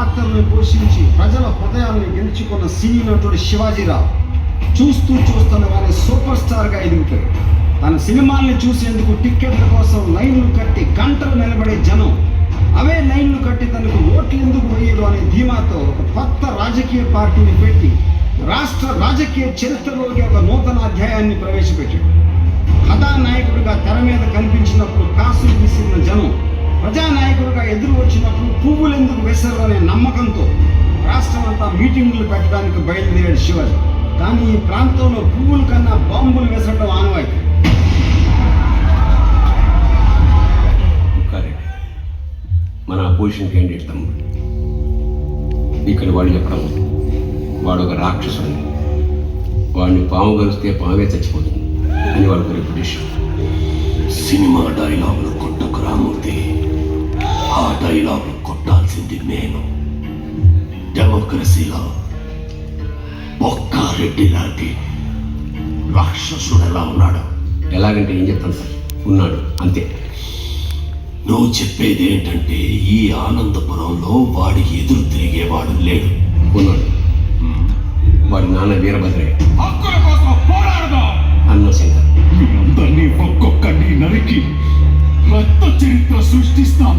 పాత్రను పోషించి ప్రజల హృదయాలను గెలుచుకున్న సినీ నటుడు శివాజీరావు చూస్తూ చూస్తున్నగానే సూపర్ స్టార్గా ఎదిగిపోయాడు. తన సినిమాల్ని చూసేందుకు టిక్కెట్ల కోసం లైన్లు కట్టి గంటలు నిలబడే జనం అవే లైన్లు కట్టి తనకు ఓట్లు ఎందుకు వేయరు అనే ధీమాతో ఒక కొత్త రాజకీయ పార్టీని పెట్టి రాష్ట్ర రాజకీయ చరిత్రలోకి ఒక నూతన అధ్యాయాన్ని ప్రవేశపెట్టాడు. కథానాయకుడిగా తెర మీద కనిపించినప్పుడు కాసులు విసిరిన జనం ప్రజానాయకుడిగా ఎదురు వచ్చినప్పుడు పువ్వులు ఎందుకు వేశారు అనే నమ్మకంతో రాష్ట్రం అంతా మీటింగులు పెట్టడానికి బయలుదేరాడు శివాజీ. కానీ ఈ ప్రాంతంలో పువ్వుల కన్నా బాంబులు వేసడం ఆనవాయితీ. మన అపోజిషన్ క్యాండిడేట్ తమ్ముడు ఇక్కడ వాడు చెప్పడం వాడు ఒక రాక్షసుడు, వాడిని పాము కలిస్తే పామే చచ్చిపోతుంది అని వాళ్ళకు రెప్యుటేషన్. సినిమా డైలాగులు కొట్టకు రామూర్తి, ఆ డైలాగులు కొట్టాల్సింది నేను. డెమోక్రసీలో బొక్కారెడ్డి లాంటి రాక్షసుడు ఎలా ఉన్నాడు? ఎలాగంటే ఏం చెప్తాను సార్, ఉన్నాడు అంతే. నువ్వు చెప్పేది ఏంటంటే ఈ ఆనందపురంలో వాడికి ఎదురు తిరిగేవాడు లేడు. ఉన్నాడు, వాడి నాన్న వీరభద్రయ్య. హక్కుల కోసం పోరాడదాం అన్న శంకర్. మీరందరినీ ఒక్కొక్కడిని నరికి రక్త చరిత్ర సృష్టిస్తాం.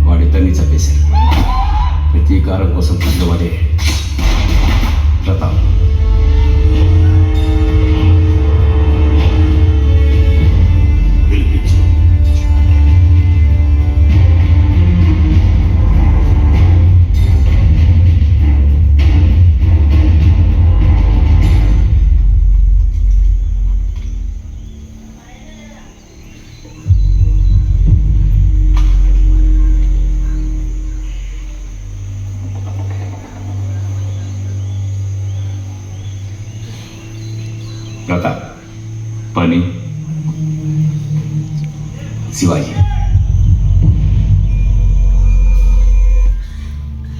వాడిద్దరిని చంపేశారు. ప్రతీకారం కోసం పెద్దవాడే ప్రతాప్. పిలిపించు. ప్రతాప్. పని శివాజీ.